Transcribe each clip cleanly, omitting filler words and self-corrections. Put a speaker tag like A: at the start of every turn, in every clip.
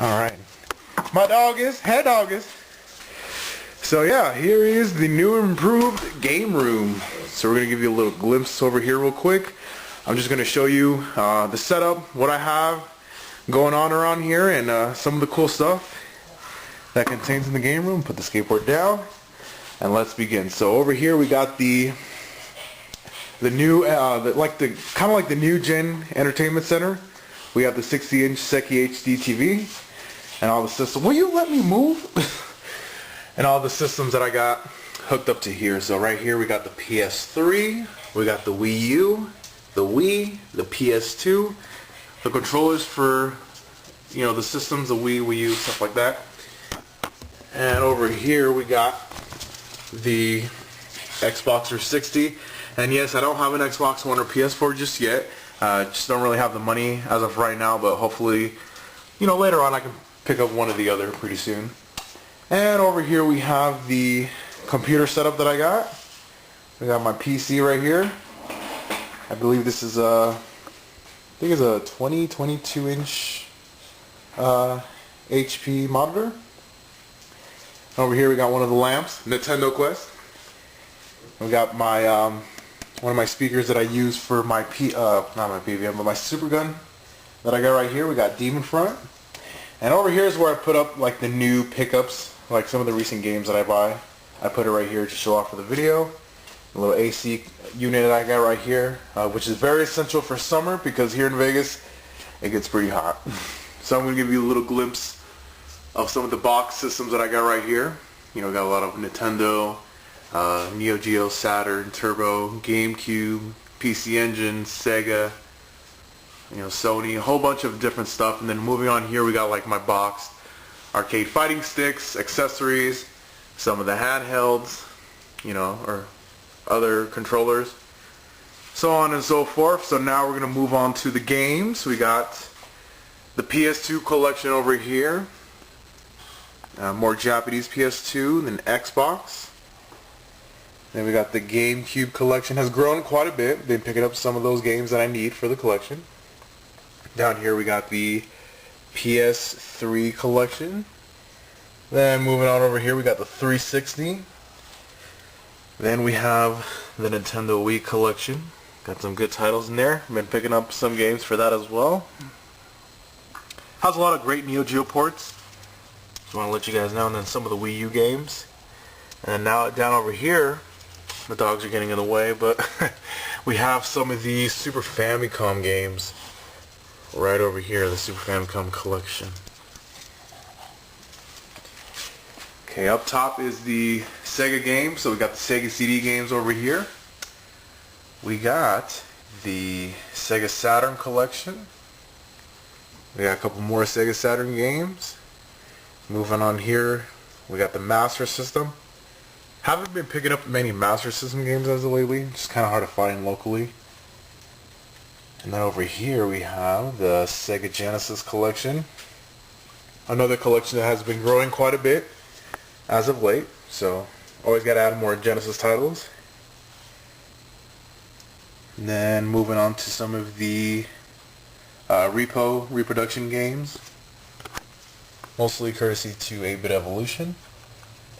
A: Alright. My dog is, head dog is. So yeah, here is the new improved game room. So we're going to give you a little glimpse over here real quick. I'm just going to show you the setup, what I have going on around here, and some of the cool stuff that contains in the game room. Put the skateboard down and let's begin. So over here we got the new kind of like the new gen entertainment center. We have the 60-inch Seki HD TV and all the systems. Will you let me move? And all the systems that I got hooked up to here. So right here we got the PS3, we got the Wii U, the Wii, the PS2, the controllers for, you know, the systems, the Wii, Wii U, stuff like that. And over here we got the Xbox 360. And yes, I don't have an Xbox One or PS4 just yet. Just don't really have the money as of right now, but hopefully, you know, later on I can pick up one or the other pretty soon. And over here we have the computer setup that I got. We got my PC right here. I believe this is I think it's a 22-inch HP monitor. Over here we got one of the lamps, Nintendo Quest. We got my one of my speakers that I use for my not my PVM, but my super gun that I got right here. We got Demon Front. And over here is where I put up like the new pickups, like some of the recent games that I buy. I put it right here to show off for the video. A little AC unit that I got right here, which is very essential for summer because here in Vegas it gets pretty hot. So I'm going to give you a little glimpse of some of the box systems that I got right here. You know, got a lot of Nintendo, Neo Geo, Saturn, Turbo, GameCube, PC Engine, Sega, you know, Sony, a whole bunch of different stuff. And then moving on here, we got like my boxed arcade fighting sticks, accessories, some of the handhelds, you know, or other controllers, so on and so forth. So now we're going to move on to the games. We got the PS2 collection over here. More Japanese PS2 than Xbox. Then we got the GameCube collection. Has grown quite a bit. Been picking up some of those games that I need for the collection. Down here we got the PS3 collection. Then moving on over here we got the 360. Then we have the Nintendo Wii collection. Got some good titles in there. Been picking up some games for that as well. Has a lot of great Neo Geo ports. Just want to let you guys know. And then some of the Wii U games. And now down over here, the dogs are getting in the way, but we have some of the Super Famicom games right over here, the Super Famicom collection. Okay, up top is the Sega games. So we got the Sega CD games over here. We got the Sega Saturn collection. We got a couple more Sega Saturn games. Moving on here, we got the Master System. Haven't been picking up many Master System games as of lately. Just kind of hard to find locally. And then over here we have the Sega Genesis collection. Another collection that has been growing quite a bit as of late. So always got to add more Genesis titles. And then moving on to some of the reproduction games. Mostly courtesy to 8-Bit Evolution.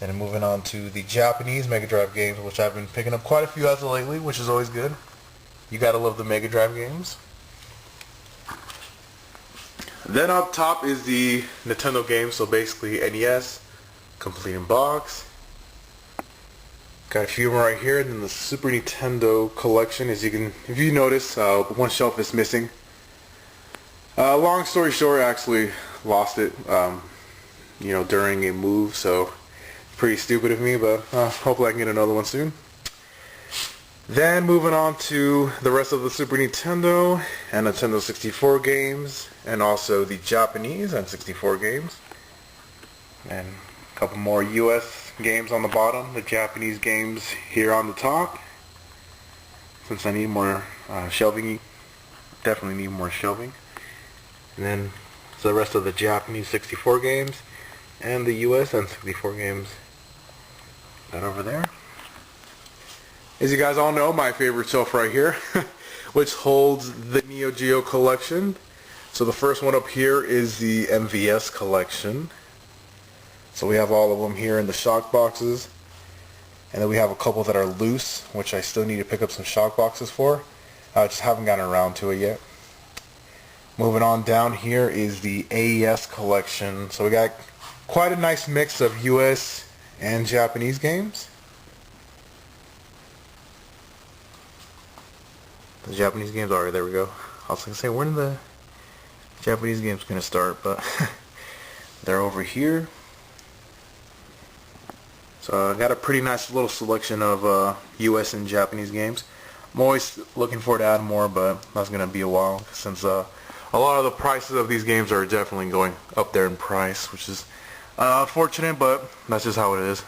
A: And moving on to the Japanese Mega Drive games, which I've been picking up quite a few as of lately, which is always good. You gotta love the Mega Drive games. Then up top is the Nintendo games, so basically NES, complete in box. Got a few more right here, and then the Super Nintendo collection. As you can, if you notice, one shelf is missing. Long story short, I actually lost it, you know, during a move, so pretty stupid of me, but hopefully I can get another one soon. Then moving on to the rest of the Super Nintendo and Nintendo 64 games, and also the Japanese and 64 games, and a couple more US games on the bottom, the Japanese games here on the top. Since I need more shelving, definitely need more shelving. And then the rest of the Japanese 64 games and the US and 64 games. That over there. As you guys all know, my favorite shelf right here, which holds the Neo Geo collection. So the first one up here is the MVS collection. So we have all of them here in the shock boxes. And then we have a couple that are loose, which I still need to pick up some shock boxes for. I just haven't gotten around to it yet. Moving on down here is the AES collection. So we got quite a nice mix of US and Japanese games. The Japanese games are, there we go. I was going to say, when are the Japanese games going to start? But they're over here. So I got a pretty nice little selection of US and Japanese games. I'm always looking forward to adding more, but that's going to be a while since a lot of the prices of these games are definitely going up there in price, which is unfortunate, but that's just how it is.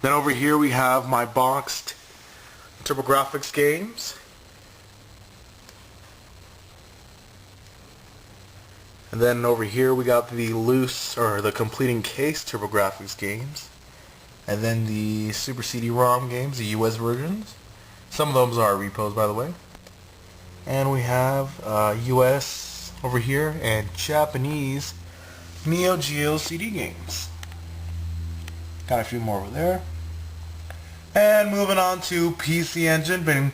A: Then over here we have my boxed TurboGrafx games. And then over here we got the loose, or the completing case TurboGrafx games. And then the Super CD-ROM games, the US versions. Some of those are repos, by the way. And we have US over here and Japanese Neo Geo CD games. Got a few more over there. And moving on to PC Engine. Been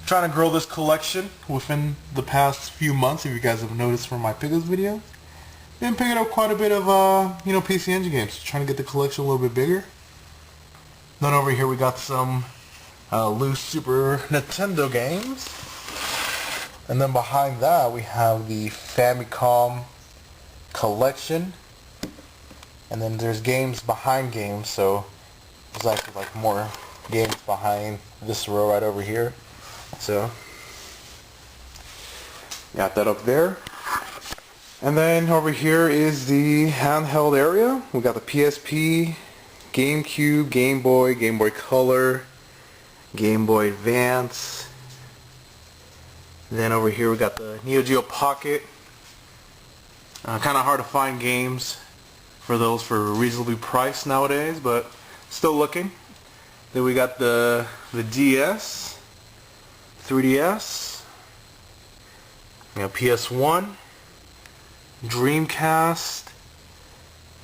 A: trying to grow this collection within the past few months, if you guys have noticed from my pickups video. Been picking up quite a bit of PC Engine games, trying to get the collection a little bit bigger. Then over here we got some loose Super Nintendo games. And then behind that we have the Famicom collection. And then there's games behind games, so there's actually like more games behind this row right over here. So got that up there. And then over here is the handheld area. We got the PSP, GameCube, Game Boy, Game Boy Color, Game Boy Advance. Then over here we got the Neo Geo Pocket. Kind of hard to find games for those for reasonably priced nowadays, but still looking. Then we got the DS, 3DS, we got PS1, Dreamcast.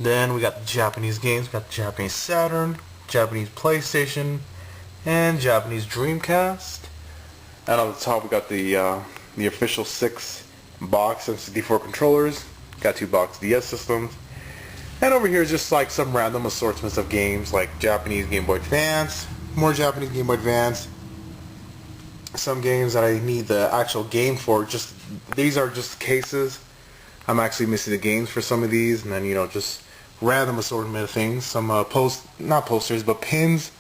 A: Then we got the Japanese games. We got the Japanese Saturn, Japanese PlayStation, and Japanese Dreamcast. And on the top we got the official 6 box N64 controllers. Got 2 box DS systems. And over here is just like some random assortments of games like Japanese Game Boy Advance, more Japanese Game Boy Advance. Some games that I need the actual game for. Just these are just cases. I'm actually missing the games for some of these, and then just random assortment of things. Some not posters, but pins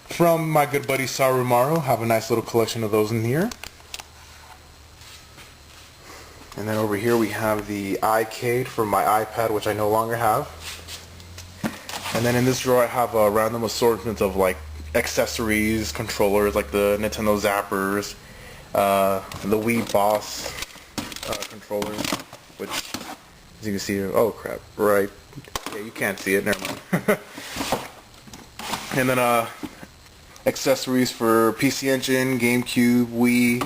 A: from my good buddy Sarumaru. Have a nice little collection of those in here. And then over here we have the iCade for my iPad, which I no longer have. And then in this drawer I have a random assortment of like accessories, controllers, like the Nintendo Zappers, the Wii Boss controllers, which, as you can see, oh crap, right, yeah, you can't see it, never mind. And then accessories for PC Engine, GameCube, Wii,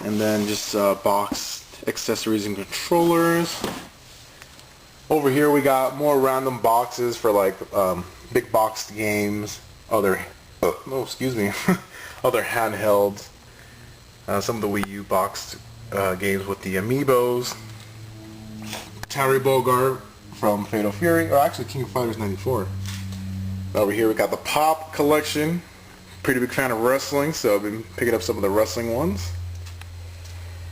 A: and then just boxed accessories and controllers. Over here we got more random boxes for like big boxed games, other handhelds, some of the Wii U boxed games with the amiibos, Terry Bogard from Fatal Fury, or actually King of Fighters 94. Over here we got the Pop collection. Pretty big fan of wrestling, so I've been picking up some of the wrestling ones.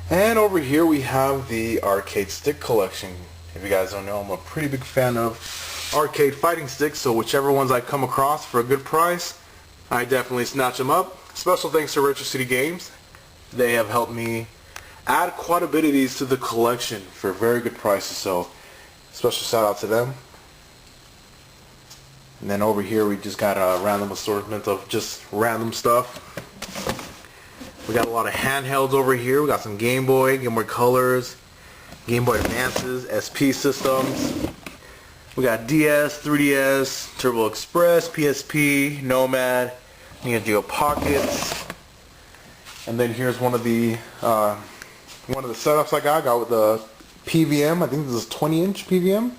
A: And over here we have the arcade stick collection. If you guys don't know, I'm a pretty big fan of arcade fighting sticks, so whichever ones I come across for a good price, I definitely snatch them up. Special thanks to Retro City Games. They have helped me add quite a bit of these to the collection for very good prices, so special shout out to them. And then over here we just got a random assortment of just random stuff. We got a lot of handhelds over here. We got some Game Boy, Game Boy Colors, Game Boy Advances, SP systems. We got DS, 3DS, Turbo Express, PSP, Nomad, Neo Geo Pockets. And then here's one of the one of the setups I got with the PVM. I think this is 20-inch PVM.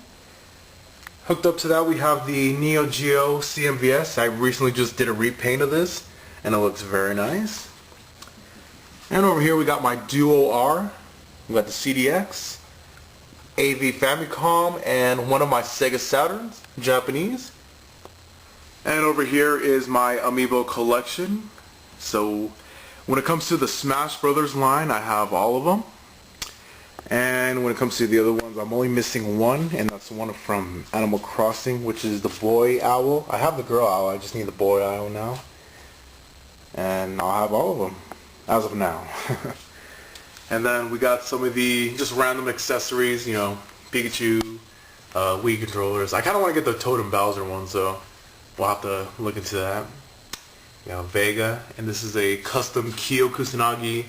A: Hooked up to that we have the Neo Geo CMVS. I recently just did a repaint of this and it looks very nice. And over here we got my Duo R. We got the CDX, AV Famicom, and one of my Sega Saturns, Japanese. And over here is my Amiibo collection. So when it comes to the Smash Brothers line, I have all of them. And when it comes to the other ones, I'm only missing one, and that's one from Animal Crossing, which is the boy owl. I have the girl owl, I just need the boy owl now. And I'll have all of them, as of now. And then we got some of the just random accessories, you know, Pikachu, Wii controllers. I kind of want to get the Toad and Bowser one, so we'll have to look into that. We have Vega, and this is a custom Kyo Kusanagi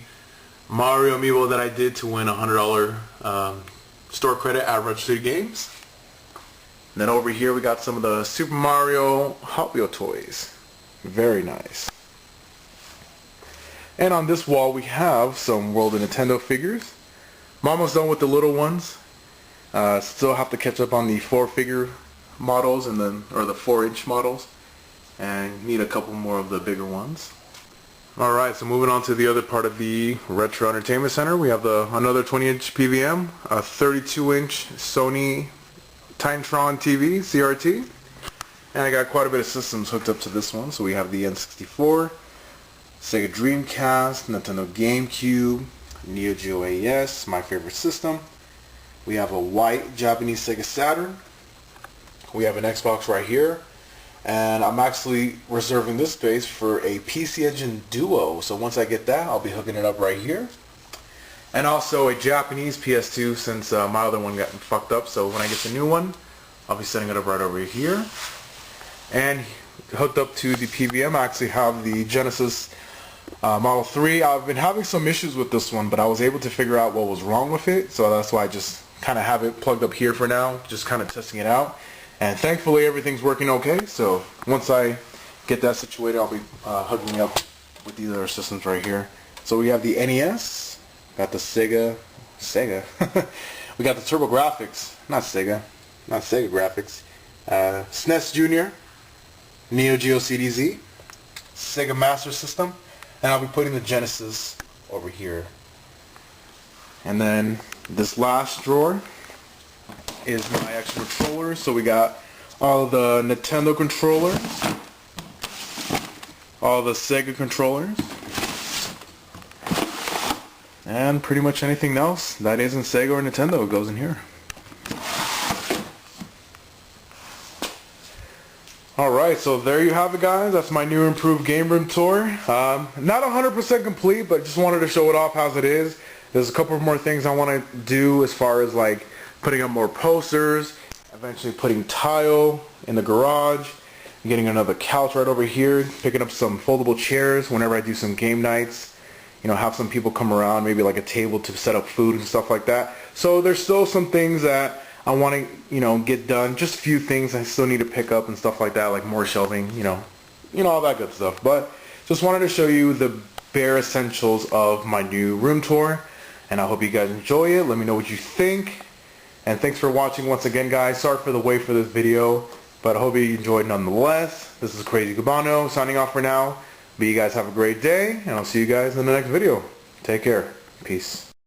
A: Mario amiibo that I did to win a $100 store credit at Retro City Games. And then over here we got some of the Super Mario Hot Wheel toys. Very nice. And on this wall we have some World of Nintendo figures. I'm almost done with the little ones. Still have to catch up on the 4-figure models and then or the 4-inch models, and need a couple more of the bigger ones. Alright, so moving on to the other part of the Retro Entertainment Center, we have another 20-inch PVM, a 32-inch Sony Tinetron TV, CRT, and I got quite a bit of systems hooked up to this one. So we have the N64, Sega Dreamcast, Nintendo GameCube, Neo Geo AES, my favorite system. We have a white Japanese Sega Saturn. We have an Xbox right here. And I'm actually reserving this space for a PC Engine Duo. So once I get that, I'll be hooking it up right here. And also a Japanese PS2, since my other one got fucked up. So when I get the new one, I'll be setting it up right over here. And hooked up to the PVM, I actually have the Genesis Model 3. I've been having some issues with this one, but I was able to figure out what was wrong with it. So that's why I just kind of have it plugged up here for now, just kind of testing it out. And thankfully everything's working okay, so once I get that situated, I'll be hooking it up with these other systems right here. So we have the NES, got the Sega, we got the TurboGrafx, not Sega graphics, SNES Junior, Neo Geo CDZ, Sega Master System, and I'll be putting the Genesis over here. And then this last drawer is my extra controllers. So we got all the Nintendo controllers, all the Sega controllers, and pretty much anything else that isn't Sega or Nintendo goes in here. Alright, so there you have it, guys. That's my new improved game room tour. Not 100% complete, but just wanted to show it off as it is. There's a couple more things I want to do as far as like putting up more posters, eventually putting tile in the garage, getting another couch right over here, picking up some foldable chairs whenever I do some game nights, you know, have some people come around, maybe like a table to set up food and stuff like that. So there's still some things that I want to, you know, get done, just a few things I still need to pick up and stuff like that, like more shelving, you know, all that good stuff. But just wanted to show you the bare essentials of my new room tour, and I hope you guys enjoy it. Let me know what you think. And thanks for watching once again, guys. Sorry for the wait for this video, but I hope you enjoyed nonetheless. This is cr8zykuban0's signing off for now. But you guys have a great day, and I'll see you guys in the next video. Take care. Peace.